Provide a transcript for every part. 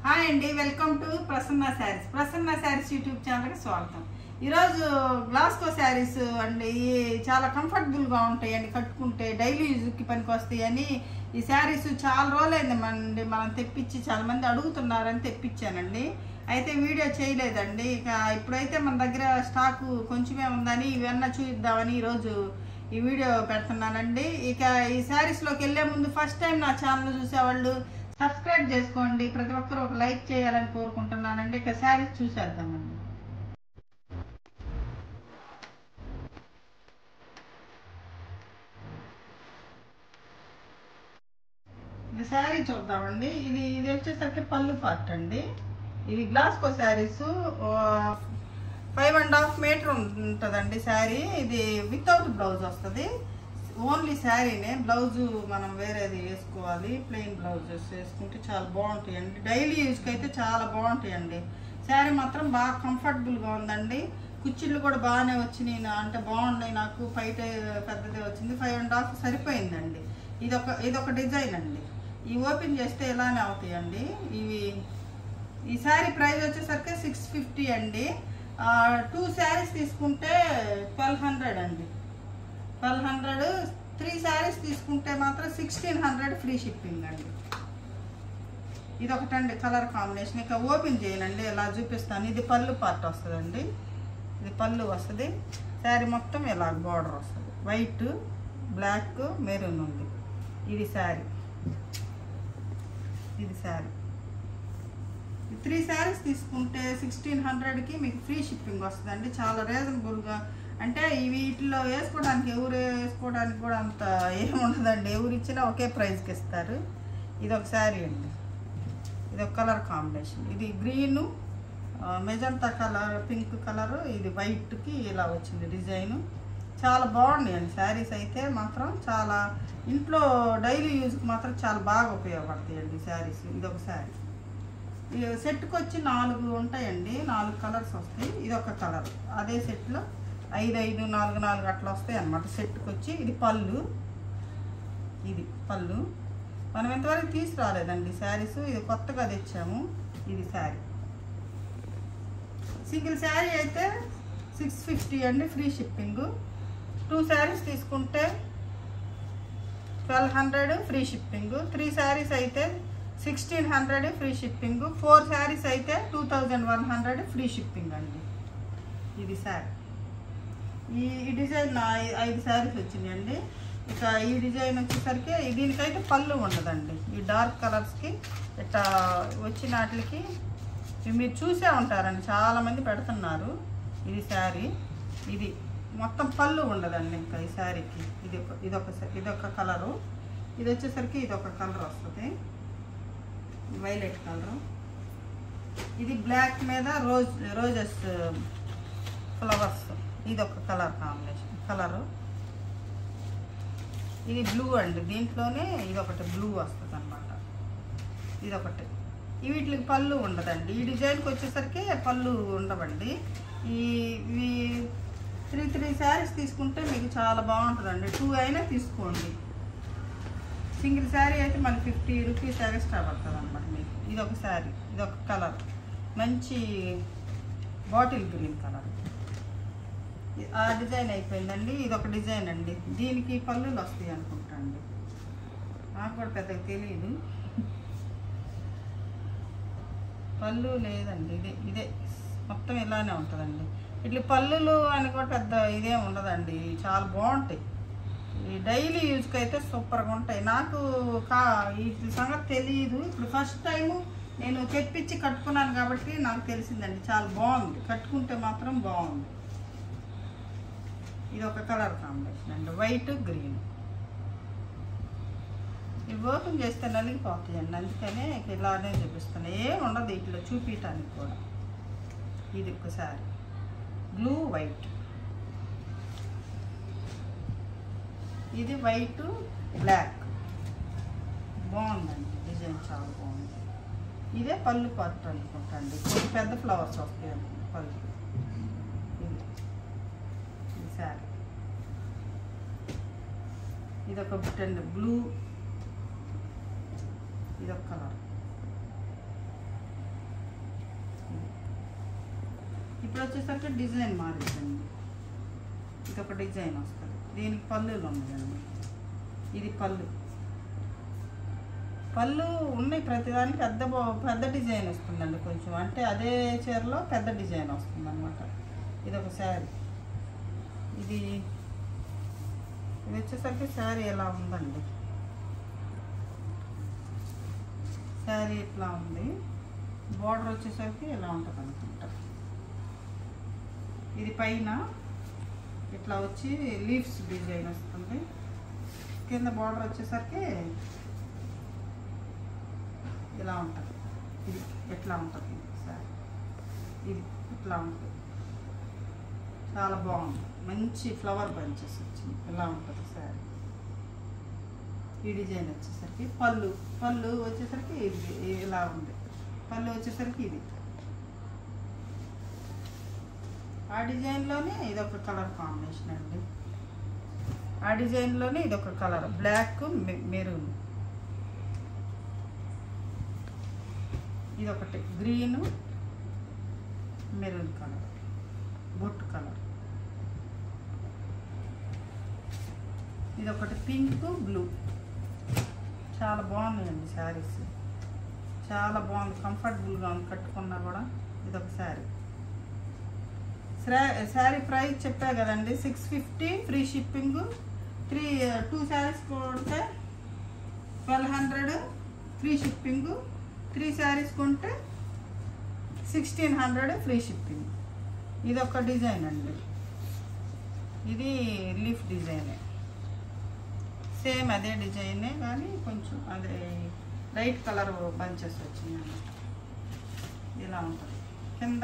Hi అండి, welcome to Prasanna saris. Prasanna saris YouTube ఛానల్కి స్వాగతం. ఈరోజు గ్లాస్కో శారీస్ అండి, చాలా కంఫర్టబుల్గా ఉంటాయండి. కట్టుకుంటే డైలీ యూజ్కి పనికి వస్తాయని ఈ శారీస్ చాలా రోజులైంది మనం తెప్పించి, చాలా మంది అడుగుతున్నారని తెప్పించానండి. అయితే వీడియో చేయలేదండి. ఇక ఇప్పుడైతే మన దగ్గర స్టాకు కొంచెమే ఉందని ఇవన్నీ చూద్దామని ఈరోజు ఈ వీడియో పెడుతున్నానండి. ఇక ఈ శారీస్లోకి వెళ్ళే ముందు ఫస్ట్ టైం నా ఛానల్ చూసేవాళ్ళు సబ్స్క్రైబ్ చేసుకోండి. ప్రతి ఒక్కరు ఒక లైక్ చేయాలని కోరుకుంటున్నానండి. ఇక శారీస్ చూసేద్దామండి. ఇది శారీ చూద్దామండి. ఇది వచ్చేసరికి పళ్ళు పార్ట్ అండి. ఇది గ్లాస్కో శారీస్ 5.5 మీటర్ ఉంటుందండి శారీ. ఇది వితౌట్ బ్లౌజ్ వస్తుంది. ఓన్లీ శారీనే, బ్లౌజు మనం వేరేది వేసుకోవాలి. ప్లెయిన్ బ్లౌజెస్ వేసుకుంటే చాలా బాగుంటాయండి. డైలీ యూజ్కి అయితే చాలా బాగుంటాయండి. శారీ మాత్రం బాగా కంఫర్టబుల్గా ఉందండి. కుచ్చిళ్ళు కూడా బాగానే వచ్చినాయి, అంటే బాగున్నాయి. నాకు పైట పెద్దదే వచ్చింది. 5.5 సరిపోయిందండి. ఇదొక డిజైన్ అండి. ఇవి ఓపెన్ చేస్తే ఇలానే అవుతాయండి. ఈ శారీ ప్రైస్ వచ్చేసరికి 650 అండి. 2 శారీస్ తీసుకుంటే 1200 అండి. 1200. 3 శారీస్ తీసుకుంటే మాత్రం 1600 ఫ్రీ షిప్పింగ్ అండి. ఇది ఒకటండి కలర్ కాంబినేషన్. ఇక ఓపెన్ చేయనండి, ఇలా చూపిస్తాను. ఇది పళ్ళు పార్ట్ వస్తుందండి. ఇది పళ్ళు వస్తుంది. శారీ మొత్తం ఇలా బార్డర్ వస్తుంది. వైట్, బ్లాక్, మెరూన్ ఉంది. ఇది శారీ. ఇది శారీ. 3 శారీస్ తీసుకుంటే 1600కి మీకు ఫ్రీ షిప్పింగ్ వస్తుందండి. చాలా రీజనబుల్గా, అంటే వీటిలో వేసుకోవడానికి కూడా అంత ఏముండదండి. ఎవరు ఇచ్చినా ఒకే ప్రైస్కి ఇస్తారు. ఇది ఒక శారీ అండి. ఇది ఒక కలర్ కాంబినేషన్. ఇది green, magenta colour, pink colour, ఇది వైట్కి ఇలా వచ్చింది డిజైను. చాలా బాగున్నాయండి శారీస్ అయితే మాత్రం. చాలా ఇంట్లో డైలీ యూజ్కి మాత్రం చాలా బాగా ఉపయోగపడతాయండి శారీస్. ఇది ఒక శారీ. ఈ సెట్కి వచ్చి 4 ఉంటాయండి. 4 కలర్స్ వస్తాయి. ఇది ఒక కలర్. అదే సెట్లో 5, 4 అట్లా వస్తాయి అన్నమాట సెట్కి వచ్చి. ఇది పళ్ళు. ఇది పళ్ళు. మనం ఎంతవరకు తీసుకురాలేదండి శారీస్, ఇది కొత్తగా తెచ్చాము. ఇది శారీ. సింగిల్ శారీ అయితే 650 అండి, ఫ్రీ షిప్పింగ్. 2 శారీస్ తీసుకుంటే 1200 ఫ్రీ షిప్పింగ్. 3 శారీస్ అయితే 1600 ఫ్రీ షిప్పింగ్. 4 శారీస్ అయితే 2100 ఫ్రీ షిప్పింగ్ అండి. ఇది శారీ. ఈ డిజైన్ 5 శారీస్ వచ్చినాయండి. ఇక ఈ డిజైన్ వచ్చేసరికి దీనికైతే పళ్ళు ఉండదండి. ఈ డార్క్ కలర్స్కి ఇట్లా వచ్చిన వాటికి మీరు చూసే ఉంటారండి, చాలామంది పెడుతున్నారు. ఇది శారీ. ఇది మొత్తం పళ్ళు ఉండదండి ఇంకా ఈ శారీకి. ఇదొక కలరు. ఇది వచ్చేసరికి ఇదొక కలర్ వస్తుంది, వైలెట్ కలరు. ఇది బ్లాక్ మీద రోజెస్ ఫ్లవర్స్. ఇదొక కలర్ కాంబినేషన్ కలరు. ఇది బ్లూ అండి. దీంట్లోనే ఇదొకటి బ్లూ వస్తుంది అన్నమాట. ఇదొకటి. వీటికి పళ్ళు ఉండదండి. ఈ డిజైన్కి వచ్చేసరికి పళ్ళు ఉండవండి. ఇవి 3 శారీస్ తీసుకుంటే మీకు చాలా బాగుంటుందండి. 2 అయినా తీసుకోండి. సింగిల్ శారీ అయితే మనకి 50 రూపీస్ ఎక్స్ట్రా పడుతుంది అన్నమాట మీకు. ఇదొక శారీ. ఇదొక కలర్, మంచి బాటిల్ గ్రీన్ కలర్. ఆ డిజైన్ అయిపోయిందండి. ఇదొక డిజైన్ అండి. దీనికి పళ్ళులు వస్తాయి అనుకుంటా అండి, నాకు కూడా పెద్దగా తెలియదు. పళ్ళు లేదండి. ఇదే మొత్తం ఇలానే ఉంటుందండి. ఇట్లా పళ్ళులు అని కూడా పెద్ద ఇదేం ఉండదండి. చాలా బాగుంటాయి. ఈ డైలీ యూజ్కి అయితే సూపర్గా ఉంటాయి. నాకు ఈ సంగతి తెలియదు. ఇప్పుడు ఫస్ట్ టైము నేను తెప్పించి కట్టుకున్నాను కాబట్టి నాకు తెలిసిందండి. చాలా బాగుంది, కట్టుకుంటే మాత్రం బాగుంది. ఇది ఒక కలర్ కాంబినేషన్ అండి, వైట్ గ్రీన్. ఇవి ఓపెన్ చేస్తే నలిగిపోతాయండి, అందుకనే ఇలానే చూపిస్తాను. ఏం ఉండదు ఇట్లా చూపించడానికి కూడా. ఇది ఒకసారి బ్లూ వైట్. ఇది వైట్ బ్లాక్. బాగుందండి డిజైన్, చాలా బాగుంది. ఇదే పళ్ళు పార్ట్ అనుకుంటా అండి. పెద్ద ఫ్లవర్స్ వస్తాయి అనుకుంటా పళ్ళు. ఇది శారీ. ఇదొక బిట్టండి బ్లూ. ఇదొక కలర్. ఇక్కడ వచ్చేసరికి డిజైన్ మారిందండి. ఇది ఒక డిజైన్ వస్తుంది, దీనికి పళ్ళులు ఉన్నాయండి. ఇది పళ్ళు ఉన్నాయి, ప్రతిదానికి పెద్ద డిజైన్ వస్తుందండి కొంచెం, అంటే అదే చీరలో పెద్ద డిజైన్ వస్తుంది అనమాట. ఇది ఒక శారీ, ఇది వచ్చేసరికి శారీ ఎలా ఉందండి, శారీ ఇట్లా ఉంది, బార్డర్ వచ్చేసరికి ఇలా ఉంటుంది అనుకుంటా. ఇది పైన ఇట్లా వచ్చి లీవ్స్ డిజైన్ వస్తుంది, కింద బార్డర్ వచ్చేసరికి ఇలా ఉంటుంది. ఇది ఎట్లా ఉంటుంది సార్, ఇది ఇట్లా ఉంటుంది, చాలా బాగుంది, మంచి ఫ్లవర్ బంచెస్ వచ్చింది, ఇలా ఉంటుంది సారీ. ఈ డిజైన్ వచ్చేసరికి పళ్ళు వచ్చేసరికి ఇది ఇలా ఉంది, పళ్ళు వచ్చేసరికి ఇది. ఆ డిజైన్లోనే ఇదొక కలర్ కాంబినేషన్ అండి, ఆ డిజైన్లోనే ఇదొక కలర్ బ్లాక్ మెరూన్, ఇదొకటి గ్రీను మెరూన్ కలర్, బొట్టు కలర్, ఇదొకటి పింక్ బ్లూ. చాలా బాగున్నాయండి శారీస్, చాలా బాగుంది, కంఫర్టబుల్గా ఉంది, కట్టుకున్నా కూడా. ఇదొక శారీ. శారీ ప్రైస్ చెప్పా కదండి, 650 ఫ్రీ షిప్పింగ్. 2 శారీస్ కొంటే 1200 ఫ్రీ షిప్పింగ్, 3 శారీస్ కొంటే 1600 ఫ్రీ షిప్పింగ్. ఇదొక డిజైన్ అండి, ఇది లీఫ్ డిజైనే, సేమ్ అదే డిజైనే కానీ కొంచెం అదే లైట్ కలర్ బంచెస్ వచ్చిందండి. ఇలా ఉంటుంది, కింద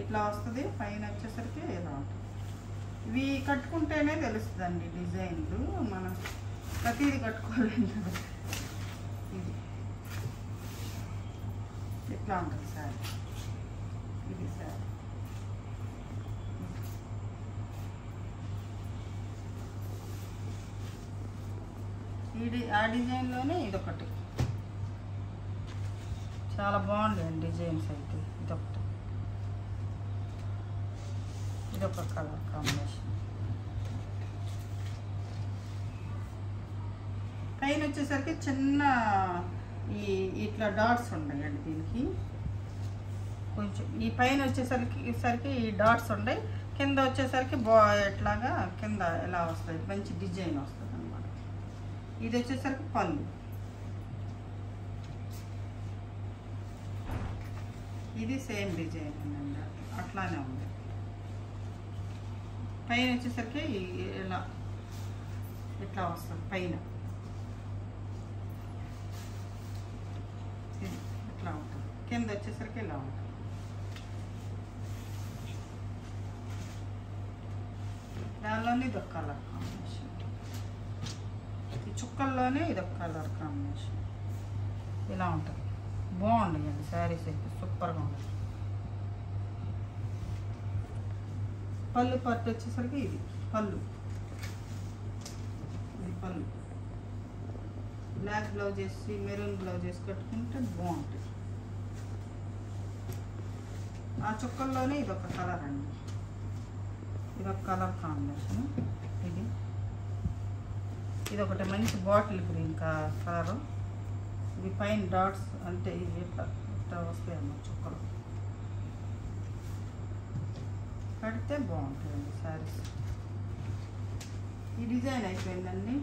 ఇట్లా వస్తుంది, పైన వచ్చేసరికి ఇలా ఉంటుంది. ఇవి కట్టుకుంటేనే తెలుస్తుందండి డిజైన్లు, మనం ప్రతిదీ కట్టుకోలేము కదా. ఇది ఇట్లా ఉంటుంది సారీ, ఇది సారీ. ఆ డిజైన్లోనే ఇదొకటి చాలా బాగుందండి డిజైన్స్ అయితే. ఇదొక కలర్ కాంబినేషన్. పైన వచ్చేసరికి చిన్న ఇట్లా డాట్స్ ఉన్నాయండి దీనికి, కొంచెం ఈ పైన వచ్చేసరికి ఈ డాట్స్ ఉన్నాయి, కింద వచ్చేసరికి ఎట్లాగా కింద ఎలా వస్తుంది, మంచి డిజైన్ వస్తుంది అన్నమాట. ఇది వచ్చేసరికి పళ్ళు, ఇది సేమ్ డిజైన్ ఉందండి, అట్లానే ఉంది. పైన వచ్చేసరికి ఇలా ఇట్లా వస్తుంది, పైన ఇట్లా ఉంటుంది, కింద వచ్చేసరికి ఇలా ఉంటుంది. దానిలోనే ఇదొక కలర్ కాంబినేషన్, ఈ చుక్కల్లోనే ఇదొక కలర్ కాంబినేషన్, ఇలా ఉంటుంది. బాగుండేయండి శారీస్ అయితే, సూపర్గా ఉంటుంది. పళ్ళు పట్టు వచ్చేసరికి ఇది పళ్ళు, ఇది పళ్ళు. బ్లాక్ బ్లౌజ్ వేసి మెరూన్ బ్లౌజ్ వేసి కట్టుకుంటే బాగుంటుంది. ఆ చుక్కల్లోనే ఇదొక కలర్ అండి, ఇదొక కలర్ కాంబినేషన్. ఇదొకటి మంచి బాటిల్ గ్రీన్ కలరు. ఇవి పైన డాట్స్ అంటే ఇవి ఇట్లా వస్తాయి అన్నమాట చుక్కలు, కడితే బాగుంటుందండి శారీస్. ఈ డిజైన్ అయిపోయిందండి.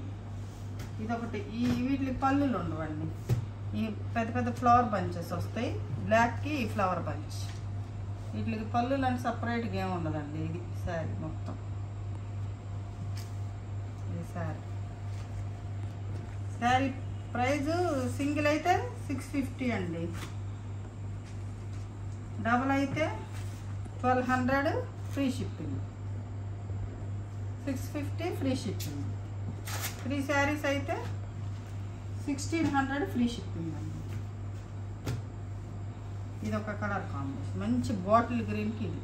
ఇదొకటి వీటికి పళ్ళులు ఉండవండి, ఈ పెద్ద పెద్ద ఫ్లవర్ బంచెస్ వస్తాయి, బ్లాక్కి ఈ ఫ్లవర్ బంచ్. వీటికి పళ్ళులు అని సపరేట్గా ఏమి ఉండదండి. ఇది శారీ మొత్తం, ఇది శారీ ప్రైజు సింగిల్ అయితే 650 అండి, డబుల్ అయితే 1200 free shipping, 650 free shipping. 3 saris అయితే 1600 ఫ్రీ షిప్పింగ్ అండి. ఇది ఒక కలర్ కాంబినేషన్, మంచి బాటిల్ గ్రీన్కి ఇది.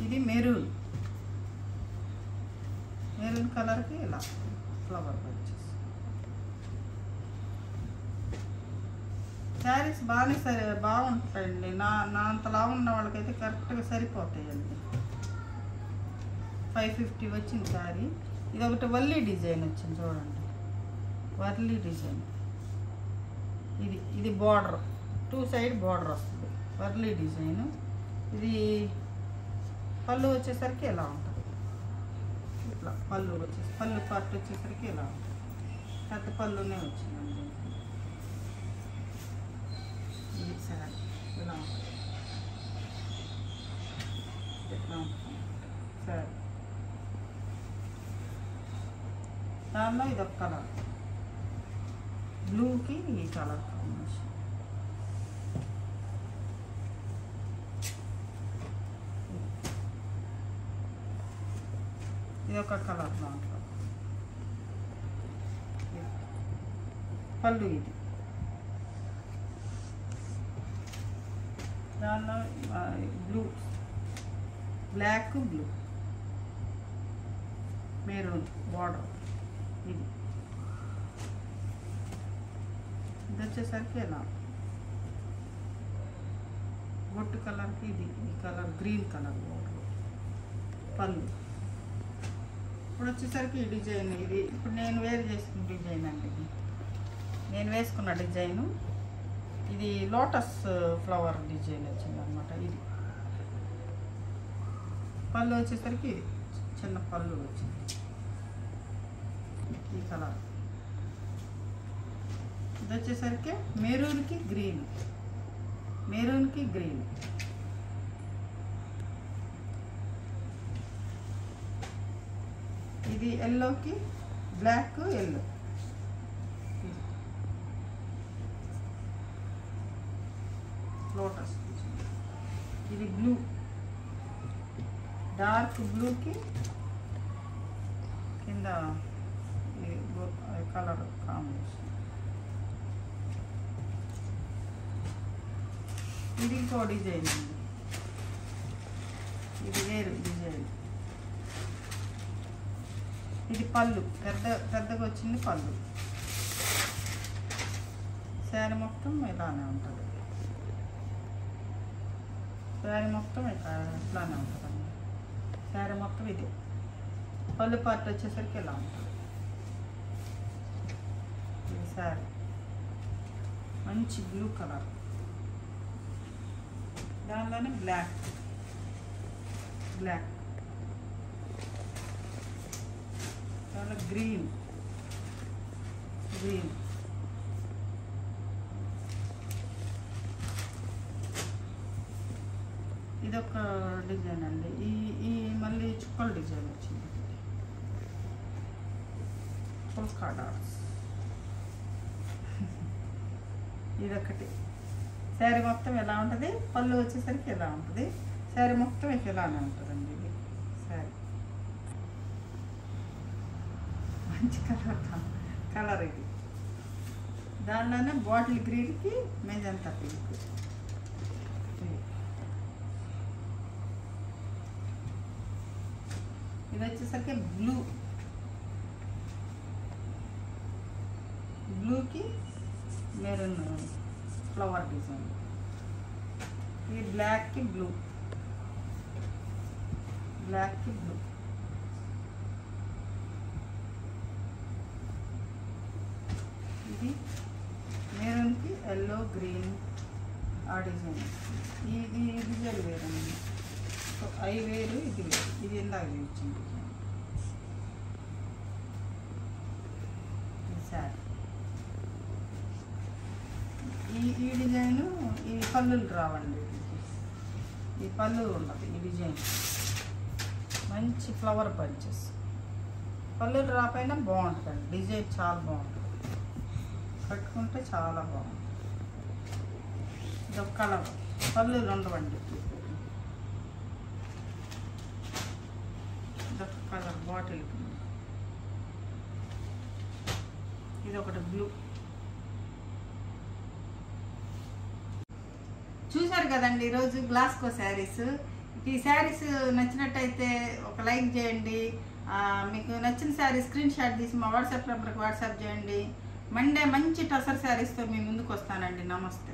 ఇది మెరూన్ కలర్కి ఇలా ఫ్లవర్ వచ్చేసి. శారీస్ బాగానే బాగుంటాయండి. నా అంతలా ఉన్న వాళ్ళకైతే కరెక్ట్గా సరిపోతాయండి. 550 వచ్చింది శారీ. ఇది ఒకటి వల్లి డిజైన్ వచ్చింది చూడండి, వర్లీ డిజైన్. ఇది బార్డర్, 2 సైడ్ బార్డర్ వస్తుంది, వర్లీ డిజైన్. ఇది పళ్ళు వచ్చేసరికి ఎలా ఉంటుంది, ఇట్లా పళ్ళు పార్ట్ వచ్చేసరికి ఎలా ఉంటుంది. పెద్ద పళ్ళునే వచ్చిందండి. ఇది శారీ ఇలా ఉంటుంది, ఎట్లా ఉంటుంది శారీ. దానిలో ఇది ఒక కలర్, బ్లూకి ఈ కలర్ కాంబినేషన్. ఇది ఒక కలర్ దాంట్లో. పళ్ళు ఇది, దానిలో blue, black blue, maroon border. ఇది వచ్చేసరికి ఎలా బొట్టు కలర్కి ఈ కలర్ గ్రీన్ కలర్ బార్డర్ పళ్ళు. ఇప్పుడు వచ్చేసరికి ఈ డిజైన్, ఇది ఇప్పుడు నేను వేరు చేసుకున్న డిజైన్ అండి. ఇది నేను వేసుకున్న డిజైను. ఇది లోటస్ ఫ్లవర్ డిజైన్ వచ్చింది అనమాట. ఇది పళ్ళు వచ్చేసరికి ఇది చిన్న పళ్ళు వచ్చింది, ఈ కలర్. ఇది వచ్చేసరికి మెరూన్కి గ్రీన్. ఇది ఎల్లోకి బ్లాక్ ఎల్లో. లోటస్. ఇది బ్లూ, డార్క్ బ్లూకి కింద కలర్ కాంబినేషన్. ఇది ఇంకో డిజైన్ ఉంది, ఇది వేరు డిజైన్. ఇది పళ్ళు పెద్దగా వచ్చింది పళ్ళు. శారీ మొత్తం ఇలానే ఉంటుంది, శారీ మొత్తం ఇట్లానే ఉంటుందండి. శారీ మొత్తం ఇది పళ్ళు పార్ట్ వచ్చేసరికి ఇలా ఉంటుంది. ఇది శారీ మంచి బ్లూ కలర్, దానిలోనే బ్లాక్ దానిలో గ్రీన్. ఇదొక డిజైన్ అండి. ఈ మళ్ళీ చుక్కల డిజైన్ వచ్చింది, పుల్కా డాట్స్. ఇదొకటి. శారీ మొత్తం ఎలా ఉంటుంది, పళ్ళు వచ్చేసరికి ఎలా ఉంటుంది, శారీ మొత్తం ఇలానే ఉంటుందండి. ఇది శారీ మంచి కలర్ ఇది. దానిలోనే బాటిల్ గ్రీన్కి మెజంతా పింక్. ఇది వచ్చేసరికి బ్లూకి మెరూన్ ఫ్లవర్ డిజైన్. ఇది బ్లాక్కి బ్లూ. ఇది మెరూన్కి ఎల్లో గ్రీన్ ఆ డిజైన్. ఈ డిజైన్ వేరండి, అవి వేరు, ఇది వేరు. ఇది ఇందాక వచ్చింది డిజైన్. సారీ ఈ డిజైను ఈ పళ్ళులు రావండి, ఈ పళ్ళు ఉండదు. ఈ డిజైన్ మంచి ఫ్లవర్ బంచెస్. పళ్ళులు రాపైనా బాగుంటుంది, డిజైన్ చాలా బాగుంటుంది, కట్టుకుంటే చాలా బాగుంటుంది. ఇదొక కలర్, పళ్ళులు ఉండవండి. ఇదొక కలర్ బాటిల్. ఇదొకటి బ్లూ. చూశారు కదండి ఈరోజు గ్లాస్కో శారీస్. ఈ శారీస్ నచ్చినట్టయితే ఒక లైక్ చేయండి. మీకు నచ్చిన శారీ స్క్రీన్ షాట్ తీసి మా వాట్సాప్ నెంబర్కి వాట్సాప్ చేయండి. మండే మంచి టసర్ శారీస్తో మీ ముందుకు వస్తానండి. నమస్తే.